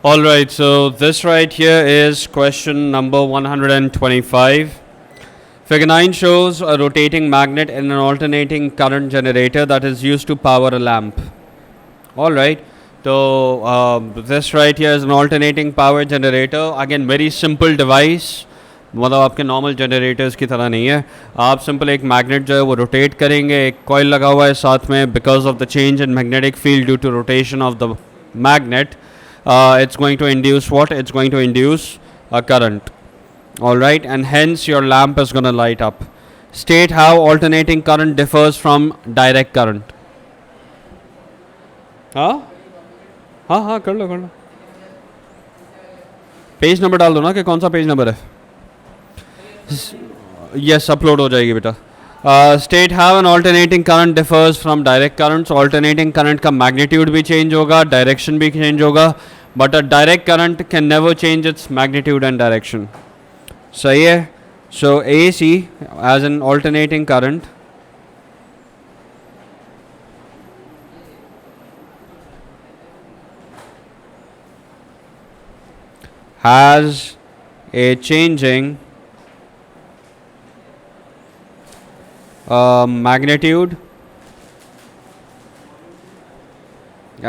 All right, so this right here is question number 125. Figure 9 shows a rotating magnet in an alternating current generator that is used to power a lamp. All right, so this right here is an alternating power generator. Again, very simple device. मतलब आपके normal generators की तरह नहीं है. आप simple एक magnet जो है वो रोटेट करेंगे, एक कॉइल लगा हुआ है साथ में. Because of the change in magnetic field due to rotation of the magnet, it's going to induce what? It's going to induce a current. All right, and hence your lamp is going to light up. State how alternating current differs from direct current. हाँ कर लो page number डाल दो ना कि कौन सा page number है. Yes, upload हो जाएगी बेटा. State how an alternating current differs from direct currents. Alternating current का मैग्नीट्यूड भी चेंज होगा, डायरेक्शन भी चेंज होगा, but a direct current can never change its magnitude and direction. सही है. So A C as an alternating current has a changing magnitude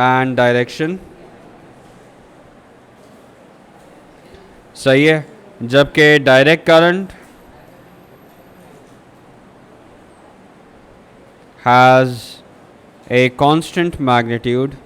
and direction. सही है. जबकि डायरेक्ट करंट has a constant magnitude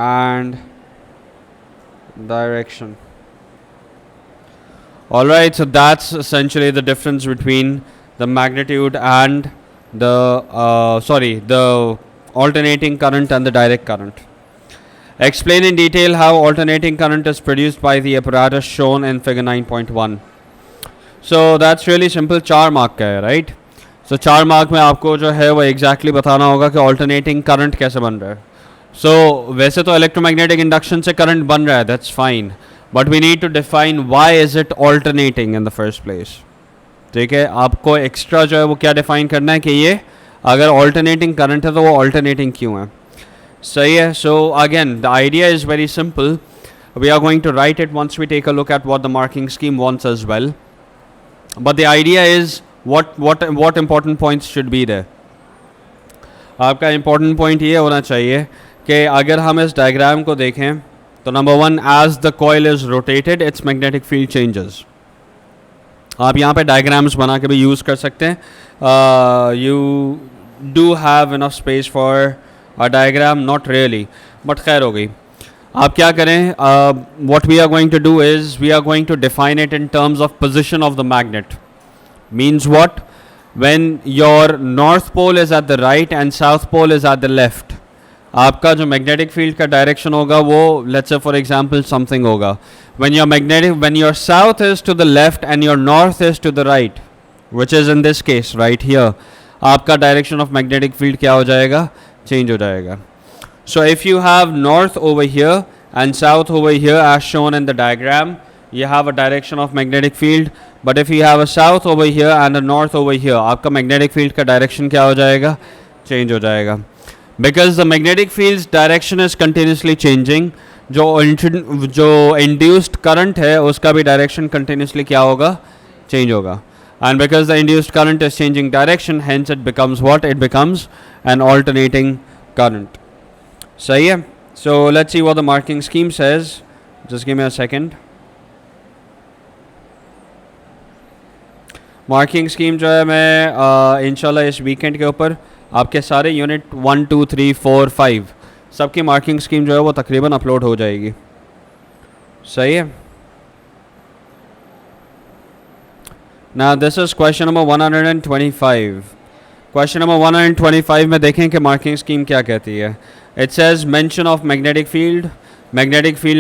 and direction. All right, so that's essentially the difference between the magnitude and the alternating current and the direct current. Explain in detail how alternating current is produced by the apparatus shown in figure 9.1. So that's really simple. 4 mark का है, right? So 4 mark में आपको जो है वो exactly बताना होगा कि alternating current कैसे बन रहा है. So वैसे तो electromagnetic induction से current बन रहा है, that's fine, but we need to define why is it alternating in the first place. ठीक है, आपको एक्स्ट्रा जो है वो क्या डिफाइन करना है कि ये अगर ऑल्टरनेटिंग करंट है तो वो ऑल्टरनेटिंग क्यों है. सही है. So again the idea is very simple. We are going to write it once we take a look at what the marking scheme wants as well, but the idea is what important points should be there. आपका important point ये होना चाहिए कि अगर हम इस diagram को देखें तो number 1, as the coil is rotated its magnetic field changes. आप यहाँ पे डायग्राम्स बना के भी यूज़ कर सकते हैं. You do have enough space for a diagram, not really, but खैर हो गई. आप क्या करें, what we are going to do is we are going to define it in terms of position of the magnet. Means what? When your north pole is at the right and south pole is at the left, आपका जो magnetic field का direction होगा वो let's say for example something होगा. when your south is to the left and your north is to the right, which is in this case right here, आपका direction of magnetic field क्या हो जाएगा? Change हो जाएगा. So if you have north over here and south over here as shown in the diagram, you have a direction of magnetic field. But if you have a south over here and a north over here, आपका magnetic field का direction क्या हो जाएगा? Change हो जाएगा. Because the magnetic field's direction is continuously changing, जो induced current है उसका भी direction continuously क्या होगा? Change होगा. And because the induced current is changing direction, hence it becomes what? It becomes an alternating current. सही है. So let's see what the marking scheme says. Just give me a second. Marking scheme जो है मैं इंशाल्लाह इस weekend के ऊपर आपके सारे यूनिट 1, 2, 3, 4, 5 सबकी मार्किंग स्कीम जो है वो तकरीबन अपलोड हो जाएगी. सही है. Now this is question number 125. Question number 125 में देखें कि मार्किंग स्कीम क्या कहती है. It says mention of magnetic field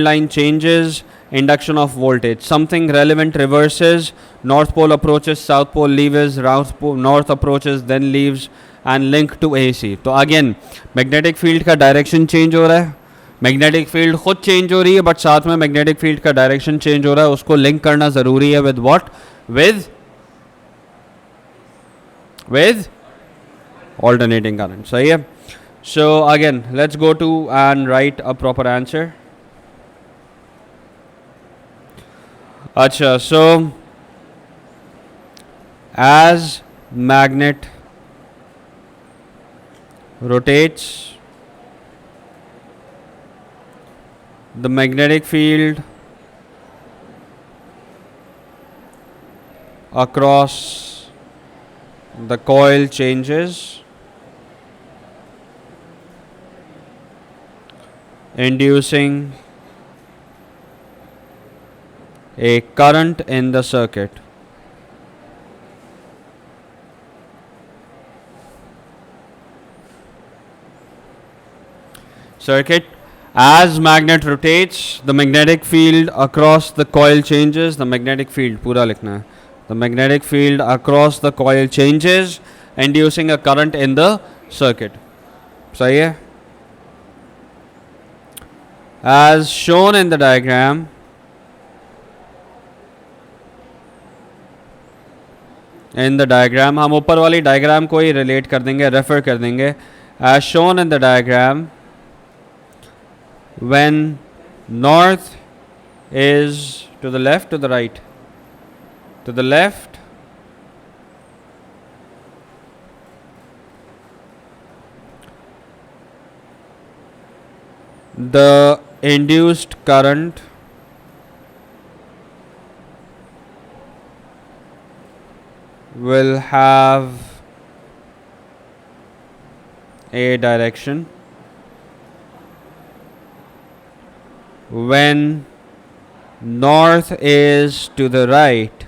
line changes, induction of voltage, something relevant reverses, north pole approaches, south pole leaves, north approaches then leaves and link to AC. तो again magnetic field का direction change हो रहा है, magnetic field खुद change हो रही है, but साथ में magnetic field का direction change हो रहा है. उसको link करना ज़रूरी है with what? With alternating current. सही है. So again, let's go to and write a proper answer. अच्छा, so as magnet rotates, the magnetic field across the coil changes, inducing a current in the circuit. As magnet rotates, the magnetic field across the coil changes. The magnetic field पूरा लिखना है. The magnetic field across the coil changes, inducing a current in the circuit. सही है. As shown in the diagram, हम ऊपर वाली diagram को ही relate कर देंगे, रेफर कर देंगे. As shown in the diagram, when north is to the left, to the right, to the left, the induced current will have a direction. When north is to the right,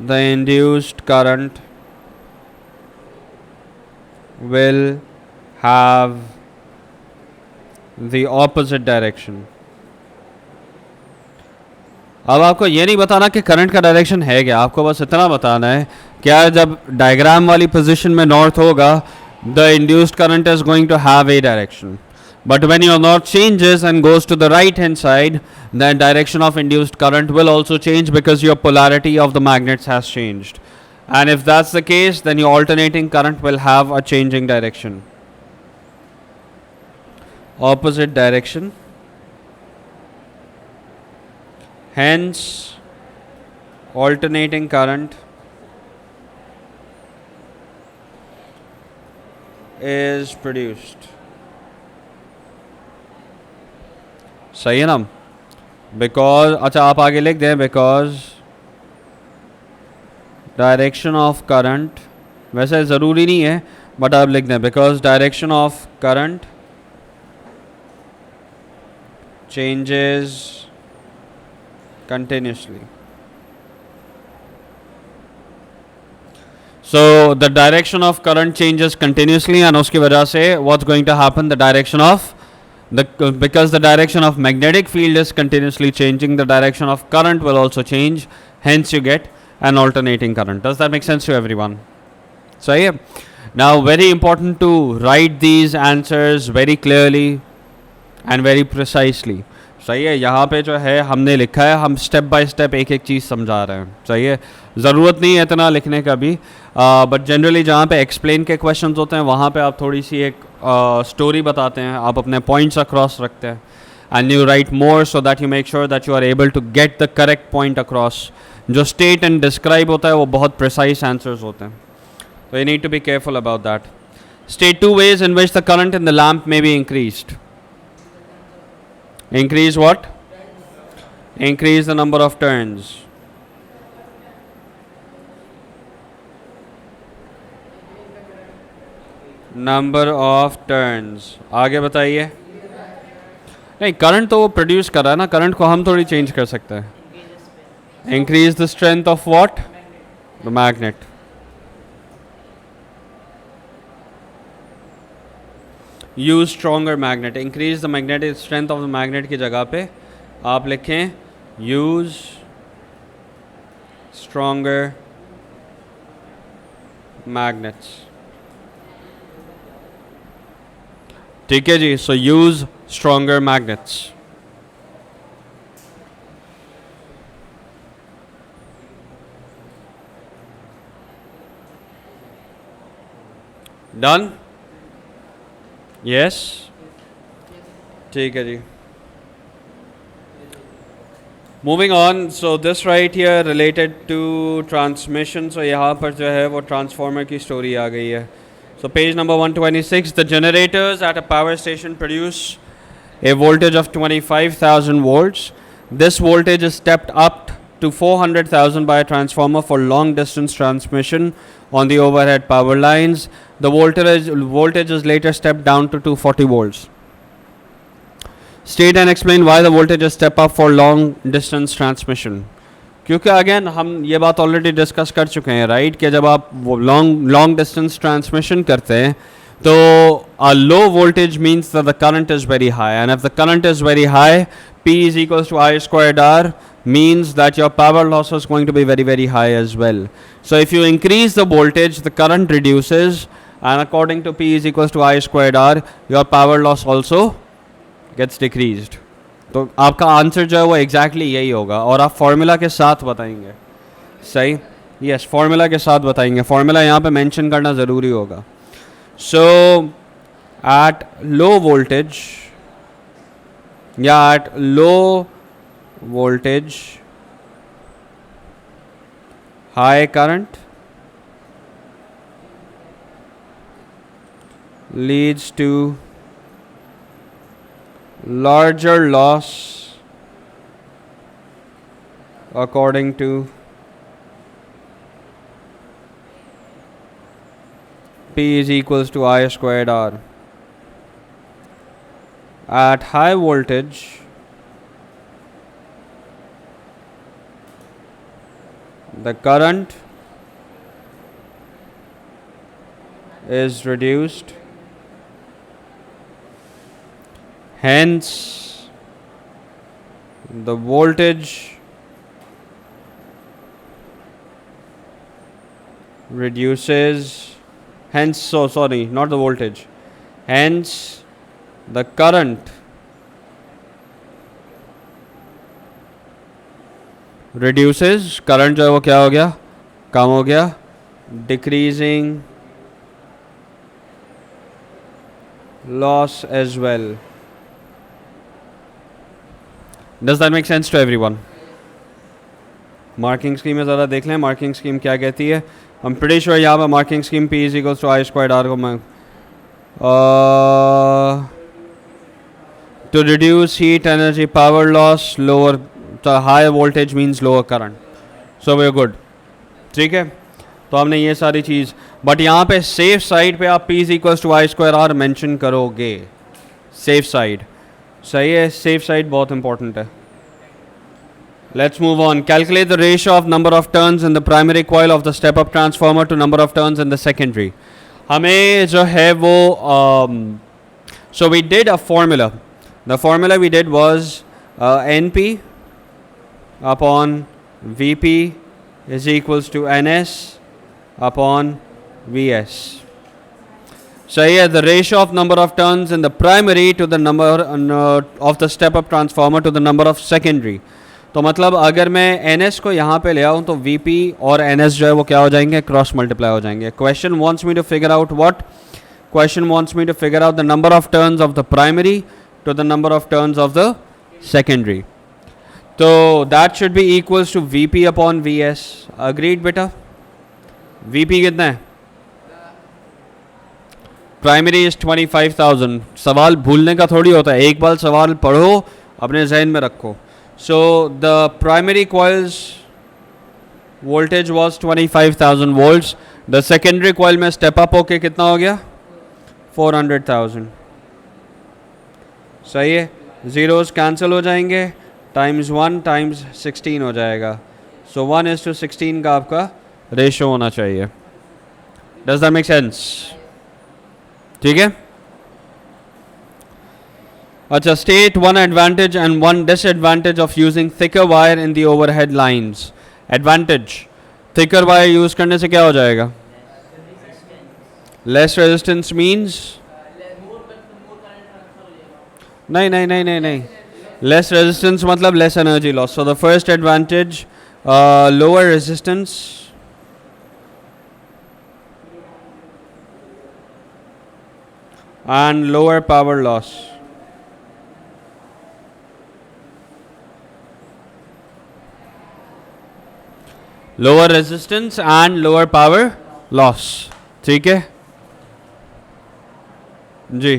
the induced current will have the opposite direction. अब आपको ये नहीं बताना कि current का direction है क्या, आपको बस इतना बताना है क्या जब डायग्राम वाली पोजीशन में नॉर्थ होगा, the induced current is going to have a direction. But when your north changes and goes to the right hand side, the direction of induced current will also change because your polarity of the magnets has changed. And if that's the case, then your alternating current will have a changing direction. Opposite direction. Hence, alternating current is produced. सही है ना. Because अच्छा आप आगे लिख दें, because direction of current, वैसे ज़रूरी नहीं है बट आप लिख दें, because direction of current changes continuously. So the direction of current changes continuously, and उसकी वजह से what's going to happen, the direction of because the direction of magnetic field is continuously changing, the direction of current will also change, hence you get an alternating current. Does that make sense to everyone? So yeah, now very important to write these answers very clearly and very precisely. सही है. यहाँ पे जो है हमने लिखा है, हम स्टेप बाय स्टेप एक एक चीज़ समझा रहे हैं. सही है, ज़रूरत नहीं है इतना लिखने का भी, बट जनरली जहाँ पे एक्सप्लेन के क्वेश्चंस होते हैं वहाँ पे आप थोड़ी सी एक स्टोरी बताते हैं, आप अपने पॉइंट्स अक्रॉस रखते हैं, and you write more so that you make sure that you are able to get the correct point across. जो स्टेट एंड डिस्क्राइब होता है वो बहुत प्रिसाइज आंसर्स होते हैं, तो you need to be careful about that. State 2 ways in which the current in the lamp may be increased. Increase what? Increase the number of turns. Number of turns. आगे बताइए. नहीं, current तो वो produce कर रहा है ना, current को हम थोड़ी चेंज कर सकते हैं. Increase the strength of what? The magnet. Use stronger magnet. Increase the magnetic strength of the magnet की जगह पे आप लिखें यूज स्ट्रॉन्गर मैग्नेट्स. ठीक है जी. So use stronger magnets. Done? Yes, ठीक है जी. Moving on, so this right here related to transmission. So यहाँ पर जो है वो transformer की story आ गई है. So page number 126, the generators at a power station produce a voltage of 25,000 volts. This voltage is stepped up to 400,000 by a transformer for long distance transmission on the overhead power lines. The voltage is later stepped down to 240 volts. State and explain why the voltages step up for long distance transmission. क्योंकि again हम ये बात already discuss कर चुके हैं right कि जब आप लॉन्ग डिस्टेंस ट्रांसमिशन करते हैं तो a low voltage means that the current is very high, and if the current is very high, P is equals to I squared R, means that your power loss is going to be very very high as well. So if you increase the voltage, the current reduces, and according to P is equals to I squared R, your power loss also gets decreased. तो आपका answer जो है वो exactly यही होगा और आप formula के साथ बताएंगे. सही? यस, फॉर्मूला के साथ बताएंगे. फॉर्मूला यहाँ पे मेंशन करना ज़रूरी होगा. सो एट लो वोल्टेज या at low voltage high current leads to larger loss according to P is equals to I squared R. At high voltage, the current is reduced, hence the voltage reduces, hence not the voltage, hence the current reduces. current जो है वो क्या हो गया, कम हो गया, decreasing loss as well. Does that make sense to everyone? Marking scheme में ज़रा देख लें मार्किंग स्कीम क्या कहती है. I'm pretty sure यहाँ पर marking scheme P is equals to I squared R को मैं to reduce heat energy power loss, lower the higher voltage means lower current. So we're good. ठीक है, तो हमने ये सारी चीज़, बट यहाँ पे सेफ साइड पे आप P is equals to I square R mention करोगे. सेफ साइड सही है, सेफ साइड बहुत इंपॉर्टेंट है. Let's move on. Calculate the ratio of number of turns in the primary coil of the step-up transformer to number of turns in the secondary. हमें जो है वो so we did a formula. The formula we did was NP upon VP is equals to NS upon VS. So here the ratio of number of turns in the primary to the number of the step-up transformer to the number of secondary. तो मतलब अगर मैं NS को यहाँ पे ले आऊँ तो VP और NS जो है वो क्या हो जाएंगे, क्रॉस मल्टीप्लाई हो जाएंगे. Question wants me to figure out what? Question wants me to figure out the number of turns of the primary to the number of turns of the secondary. So that should be equals to VP upon VS. Agreed बेटा? VP कितना है? Primary is 25,000. सवाल भूलने का थोड़ी होता है, एक बार सवाल पढ़ो अपने जहन में रखो. So the primary coils voltage was 25,000 volts. The secondary coil में स्टेप अप होके कितना हो गया, 400,000. सही है, ज़ीरोज़ कैंसिल हो जाएंगे, टाइम्स 1 टाइम्स 16 हो जाएगा. सो 1:16 का आपका रेशो होना चाहिए. Does that make sense? ठीक है. अच्छा, state one advantage and one disadvantage of using thicker wire in the overhead lines. Advantage, thicker wire use करने से क्या हो जाएगा? लेस रेजिस्टेंस मींस नहीं, लेस रेजिस्टेंस मतलब less energy loss. So the first advantage, lower resistance and lower power loss. Lower resistance and lower power loss. ठीक है जी.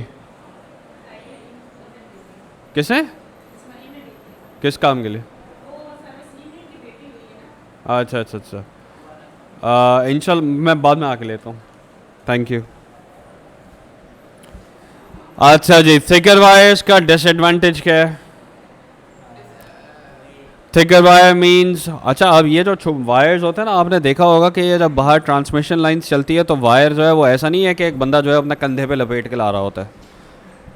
किसने किस काम के लिए? अच्छा अच्छा अच्छा. इंशाल्लाह मैं बाद में आके लेता हूँ. Thank you. अच्छा जी, थिकर वायर्स का डिसएडवांटेज क्या है? थिकर वायर मींस, अच्छा अब ये जो वायर्स होते हैं ना, आपने देखा होगा कि ये जब बाहर ट्रांसमिशन लाइंस चलती है तो वायर जो है वो ऐसा नहीं है कि एक बंदा जो है अपने कंधे पे लपेट के ला रहा होता है.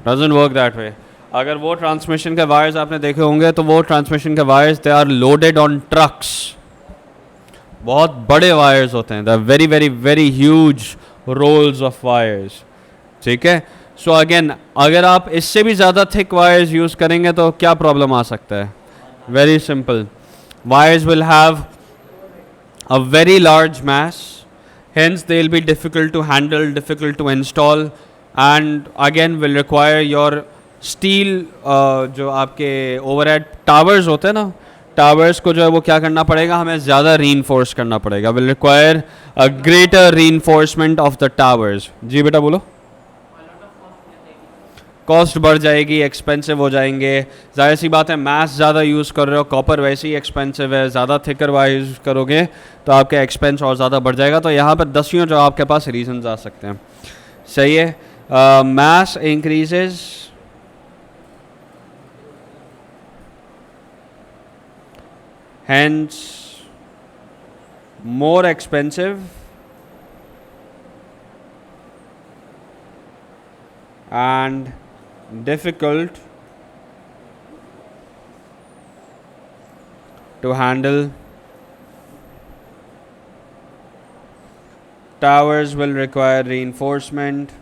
Doesn't work that way. अगर वो ट्रांसमिशन के वायर्स आपने देखे होंगे तो वो ट्रांसमिशन के wires they are loaded on trucks. बहुत बड़े वायर्स होते हैं. The very very very huge rolls of wires. ठीक है. सो अगेन अगर आप इससे भी ज़्यादा थिक वायर्स यूज़ करेंगे तो क्या प्रॉब्लम आ सकता है? Very simple. Wires will have a very large mass, hence they'll be difficult to handle, difficult to install, and again will require your steel. जो आपके overhead towers होते हैं ना, towers को जो है वो क्या करना पड़ेगा, हमें ज़्यादा reinforce करना पड़ेगा. Will require a greater reinforcement of the towers. जी बेटा बोलो. कॉस्ट बढ़ जाएगी, एक्सपेंसिव हो जाएंगे. जाहिर सी बात है, मास ज़्यादा यूज़ कर रहे हो, कॉपर वैसे ही एक्सपेंसिव है. ज़्यादा थिकर वायर यूज़ करोगे तो आपके एक्सपेंस और ज़्यादा बढ़ जाएगा. तो यहाँ पर 10 जो आपके पास रीजंस आ सकते हैं. सही है. Mass increases, hence more expensive and difficult to handle. Towers will require reinforcement.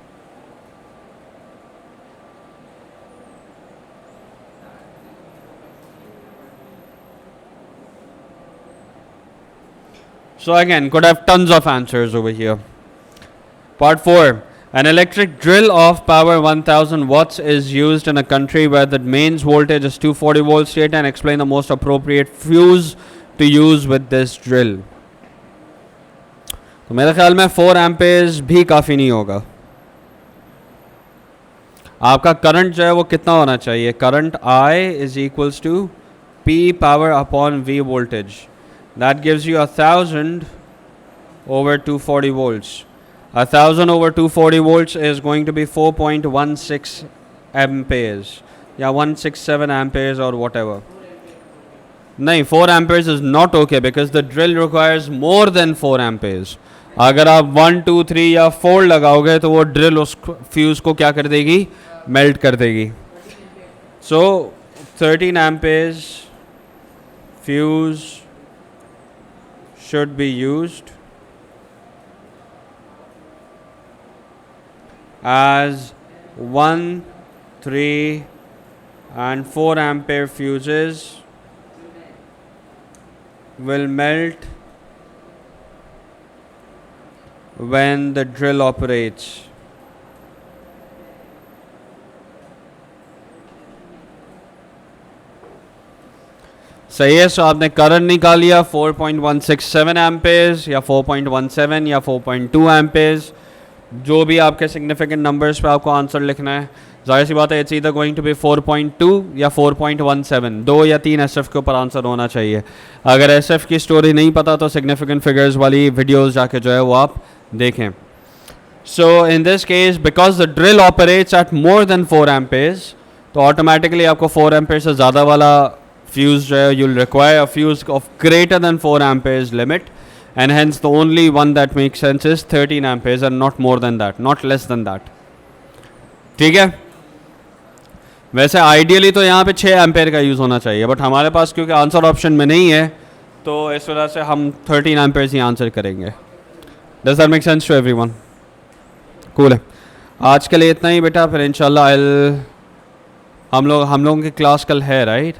So again, could have tons of answers over here. Part 4. An electric drill of power 1000 watts is used in a country where the mains voltage is 240 volts. State and explain the most appropriate fuse to use with this drill. तो मेरे ख्याल में 4 Ampere's भी काफ़ी नहीं होगा. आपका current जो है वो कितना होना चाहिए? Current I is equals to P power upon V voltage. That gives you 1000 over 240 volts. 1000 over 240 volts is going to be 4.16 amperes. Yeah, 167 amperes or whatever. No, 4 amperes is not okay because the drill requires more than 4 amperes. अगर आप 1, 2, 3 या 4 लगाओगे तो वो drill उस fuse को क्या कर देगी? मेल्ट कर देगी. So 13 amperes fuse should be used as 1, 3 and 4 ampere fuses will melt when the drill operates. सही है. सो आपने करंट निकाल लिया 4.167 एम्पेयर्स या 4.17 या 4.2 एम्पेयर्स. जो भी आपके सिग्निफिकेंट नंबर्स पे आपको आंसर लिखना है. जाहिर सी बात है it's either going to be 4.2 या 4.17. 2 या 3 एसएफ के ऊपर आंसर होना चाहिए. अगर एसएफ की स्टोरी नहीं पता तो सिग्निफिकेंट फिगर्स वाली वीडियोस जाके जो है वो आप देखें. So in this case because the drill operates at more than 4 amperes तो ऑटोमेटिकली आपको 4 एम्पेयर से ज़्यादा वाला फ्यूज़ जो है you'll require a fuse of greater than 4 amperes limit, and hence the only one that makes sense is 13 amperes and not more than that, not less than that. ठीक है. वैसे ideally तो यहाँ पे 6 एम्पेयर का use होना चाहिए, but हमारे पास क्योंकि आंसर ऑप्शन में नहीं है तो इस वजह से हम 13 एम्पेयर्स ही आंसर करेंगे. Does that make sense to everyone? Cool है. आज के लिए इतना ही बेटा, फिर इंशाल्लाह हम लोगों की क्लास कल है, राइट?